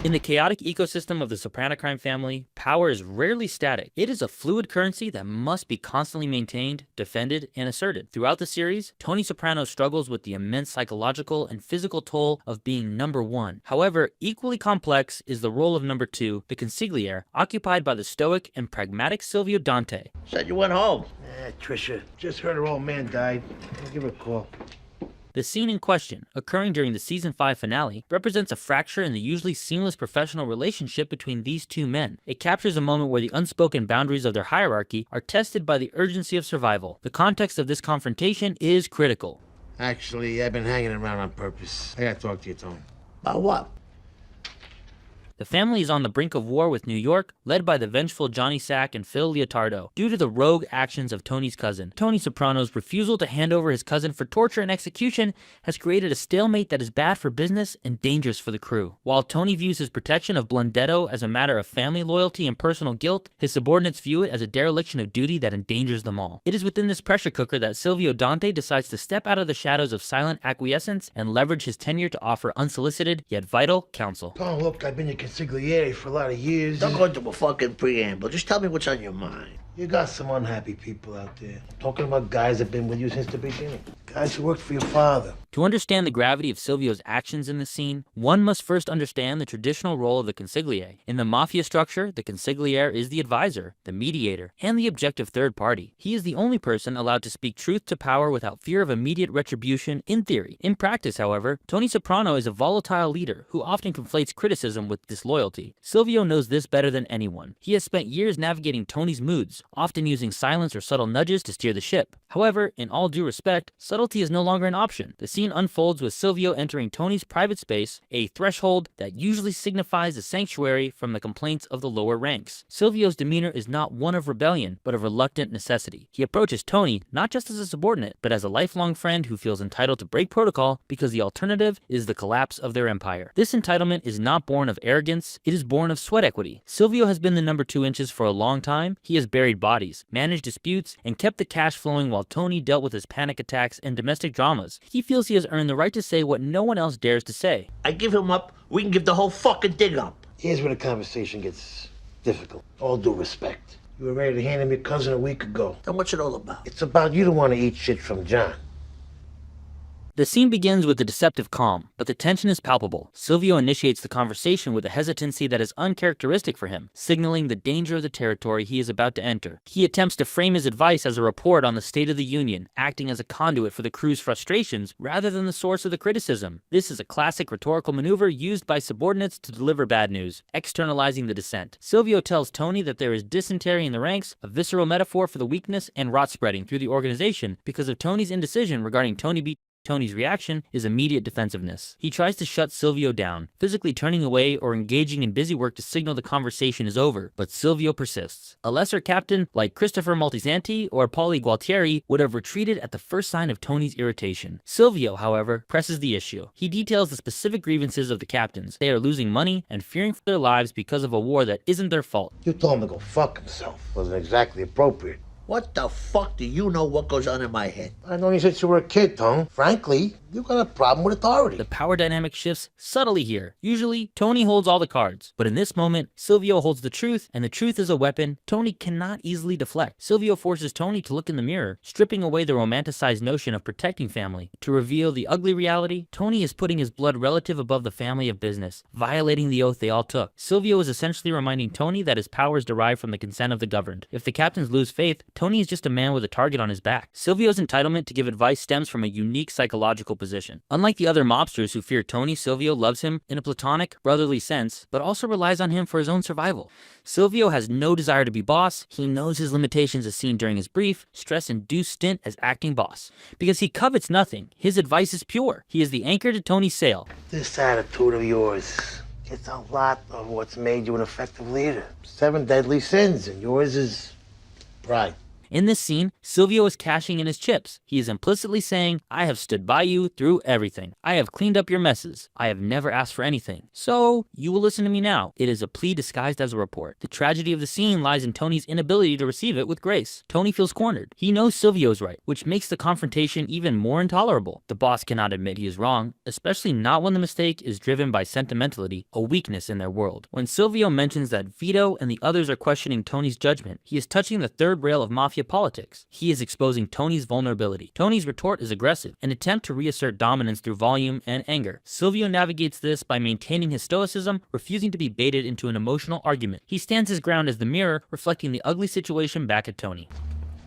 In the chaotic ecosystem of the Soprano crime family, power is rarely static. It is a fluid currency that must be constantly maintained, defended, and asserted. Throughout the series, Tony Soprano struggles with the immense psychological and physical toll of being number one. However, equally complex is the role of number two, the consigliere, occupied by the stoic and pragmatic Silvio Dante. Said you went home. Trisha, just heard her old man died. I'll give her a call. The scene in question, occurring during the season 5 finale, represents a fracture in the usually seamless professional relationship between these two men. It captures a moment where the unspoken boundaries of their hierarchy are tested by the urgency of survival. The context of this confrontation is critical. Actually, I've been hanging around on purpose. I gotta talk to you, Tony. About what? The family is on the brink of war with New York, led by the vengeful Johnny Sack and Phil Leotardo, due to the rogue actions of Tony's cousin. Tony Soprano's refusal to hand over his cousin for torture and execution has created a stalemate that is bad for business and dangerous for the crew. While Tony views his protection of Blundetto as a matter of family loyalty and personal guilt, his subordinates view it as a dereliction of duty that endangers them all. It is within this pressure cooker that Silvio Dante decides to step out of the shadows of silent acquiescence and leverage his tenure to offer unsolicited yet vital counsel. Oh, look, I've been your consigliere for a lot of years. Don't go into a fucking preamble. Just tell me what's on your mind. You got some unhappy people out there. I'm talking about guys that have been with you since the beginning. Guys who worked for your father. To understand the gravity of Silvio's actions in this scene, one must first understand the traditional role of the consigliere. In the mafia structure, the consigliere is the advisor, the mediator, and the objective third party. He is the only person allowed to speak truth to power without fear of immediate retribution in theory. In practice, however, Tony Soprano is a volatile leader who often conflates criticism with disloyalty. Silvio knows this better than anyone. He has spent years navigating Tony's moods, often using silence or subtle nudges to steer the ship. However, in all due respect, subtlety is no longer an option. The scene unfolds with Silvio entering Tony's private space, a threshold that usually signifies a sanctuary from the complaints of the lower ranks. Silvio's demeanor is not one of rebellion, but of reluctant necessity. He approaches Tony not just as a subordinate, but as a lifelong friend who feels entitled to break protocol because the alternative is the collapse of their empire. This entitlement is not born of arrogance, it is born of sweat equity. Silvio has been the number 2 inches for a long time. He has buried bodies, managed disputes, and kept the cash flowing while Tony dealt with his panic attacks and domestic dramas. He feels he has earned the right to say what no one else dares to say. I give him up, we can give the whole fucking thing up. Here's where the conversation gets difficult. All due respect. You were ready to hand him your cousin a week ago. Then what's it all about? It's about you don't want to eat shit from John. The scene begins with a deceptive calm, but the tension is palpable. Silvio initiates the conversation with a hesitancy that is uncharacteristic for him, signaling the danger of the territory he is about to enter. He attempts to frame his advice as a report on the state of the Union, acting as a conduit for the crew's frustrations rather than the source of the criticism. This is a classic rhetorical maneuver used by subordinates to deliver bad news, externalizing the dissent. Silvio tells Tony that there is dysentery in the ranks, a visceral metaphor for the weakness and rot spreading through the organization because of Tony's indecision regarding Tony's reaction is immediate defensiveness. He tries to shut Silvio down, physically turning away or engaging in busy work to signal the conversation is over, but Silvio persists. A lesser captain like Christopher Moltisanti or Paulie Gualtieri would have retreated at the first sign of Tony's irritation. Silvio, however, presses the issue. He details the specific grievances of the captains. They are losing money and fearing for their lives because of a war that isn't their fault. You told him to go fuck himself. Wasn't exactly appropriate. What the fuck do you know what goes on in my head? I know you since you were a kid, Tone. Frankly, you got a problem with authority. The power dynamic shifts subtly here. Usually, Tony holds all the cards, but in this moment, Silvio holds the truth, and the truth is a weapon Tony cannot easily deflect. Silvio forces Tony to look in the mirror, stripping away the romanticized notion of protecting family. To reveal the ugly reality, Tony is putting his blood relative above the family of business, violating the oath they all took. Silvio is essentially reminding Tony that his power is derived from the consent of the governed. If the captains lose faith, Tony is just a man with a target on his back. Silvio's entitlement to give advice stems from a unique psychological position. Unlike the other mobsters who fear Tony, Silvio loves him in a platonic, brotherly sense, but also relies on him for his own survival. Silvio has no desire to be boss. He knows his limitations as seen during his brief, stress-induced stint as acting boss. Because he covets nothing, his advice is pure. He is the anchor to Tony's sail. This attitude of yours gets a lot of what's made you an effective leader. 7 deadly sins, and yours is pride. In this scene, Silvio is cashing in his chips. He is implicitly saying, I have stood by you through everything. I have cleaned up your messes. I have never asked for anything. So, you will listen to me now. It is a plea disguised as a report. The tragedy of the scene lies in Tony's inability to receive it with grace. Tony feels cornered. He knows Silvio is right, which makes the confrontation even more intolerable. The boss cannot admit he is wrong, especially not when the mistake is driven by sentimentality, a weakness in their world. When Silvio mentions that Vito and the others are questioning Tony's judgment, he is touching the third rail of mafia politics. He is exposing Tony's vulnerability. Tony's retort is aggressive, an attempt to reassert dominance through volume and anger. Silvio navigates this by maintaining his stoicism, refusing to be baited into an emotional argument. He stands his ground as the mirror, reflecting the ugly situation back at Tony.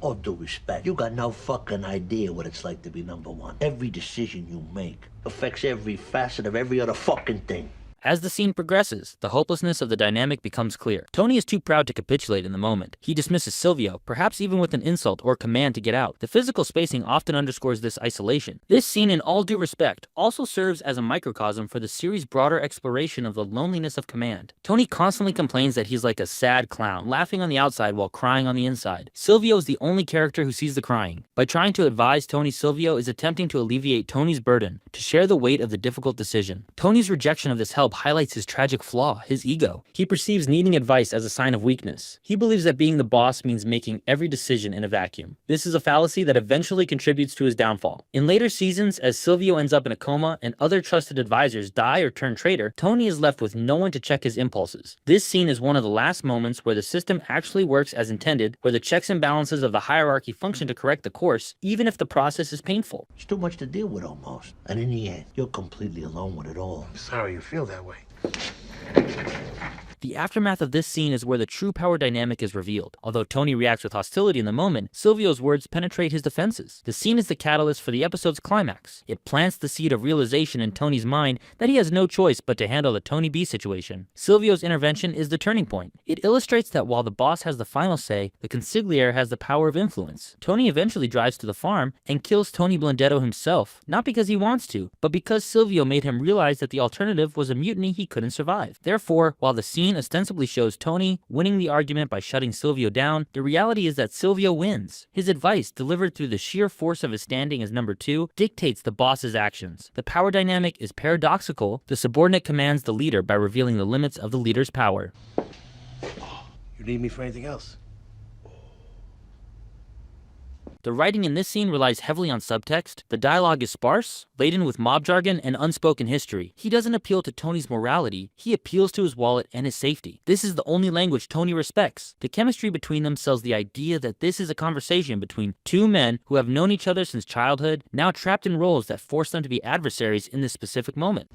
All due respect, you got no fucking idea what it's like to be number one. Every decision you make affects every facet of every other fucking thing. As the scene progresses, the hopelessness of the dynamic becomes clear. Tony is too proud to capitulate in the moment. He dismisses Silvio, perhaps even with an insult or command to get out. The physical spacing often underscores this isolation. This scene, in all due respect, also serves as a microcosm for the series' broader exploration of the loneliness of command. Tony constantly complains that he's like a sad clown, laughing on the outside while crying on the inside. Silvio is the only character who sees the crying. By trying to advise Tony, Silvio is attempting to alleviate Tony's burden, to share the weight of the difficult decision. Tony's rejection of this help highlights his tragic flaw, his ego. He perceives needing advice as a sign of weakness. He believes that being the boss means making every decision in a vacuum. This is a fallacy that eventually contributes to his downfall. In later seasons, as Silvio ends up in a coma and other trusted advisors die or turn traitor, Tony is left with no one to check his impulses. This scene is one of the last moments where the system actually works as intended, where the checks and balances of the hierarchy function to correct the course, even if the process is painful. It's too much to deal with almost. And in the end, you're completely alone with it all. I'm sorry you feel that way. The aftermath of this scene is where the true power dynamic is revealed. Although Tony reacts with hostility in the moment, Silvio's words penetrate his defenses. The scene is the catalyst for the episode's climax. It plants the seed of realization in Tony's mind that he has no choice but to handle the Tony B situation. Silvio's intervention is the turning point. It illustrates that while the boss has the final say, the consigliere has the power of influence. Tony eventually drives to the farm and kills Tony Blundetto himself, not because he wants to, but because Silvio made him realize that the alternative was a mutiny he couldn't survive. Therefore, while the scene ostensibly shows Tony winning the argument by shutting Silvio down, the reality is that Silvio wins. His advice, delivered through the sheer force of his standing as number two, dictates the boss's actions. The power dynamic is paradoxical. The subordinate commands the leader by revealing the limits of the leader's power. You need me for anything else? The writing in this scene relies heavily on subtext. The dialogue is sparse, laden with mob jargon and unspoken history. He doesn't appeal to Tony's morality, he appeals to his wallet and his safety. This is the only language Tony respects. The chemistry between them sells the idea that this is a conversation between two men who have known each other since childhood, now trapped in roles that force them to be adversaries in this specific moment.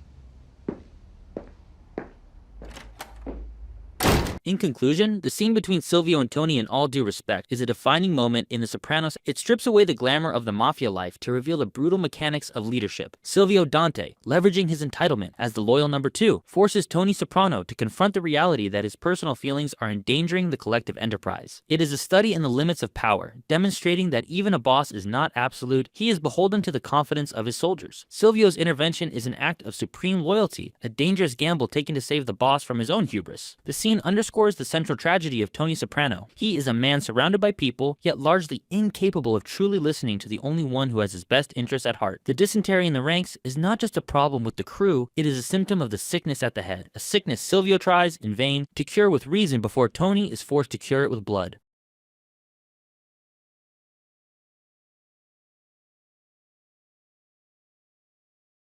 In conclusion, the scene between Silvio and Tony, in all due respect, is a defining moment in The Sopranos. It strips away the glamour of the mafia life to reveal the brutal mechanics of leadership. Silvio Dante, leveraging his entitlement as the loyal number two, forces Tony Soprano to confront the reality that his personal feelings are endangering the collective enterprise. It is a study in the limits of power, demonstrating that even a boss is not absolute. He is beholden to the confidence of his soldiers. Silvio's intervention is an act of supreme loyalty, a dangerous gamble taken to save the boss from his own hubris. The scene underscores the central tragedy of Tony Soprano. He is a man surrounded by people, yet largely incapable of truly listening to the only one who has his best interests at heart. The dysentery in the ranks is not just a problem with the crew, it is a symptom of the sickness at the head, a sickness Silvio tries, in vain, to cure with reason before Tony is forced to cure it with blood.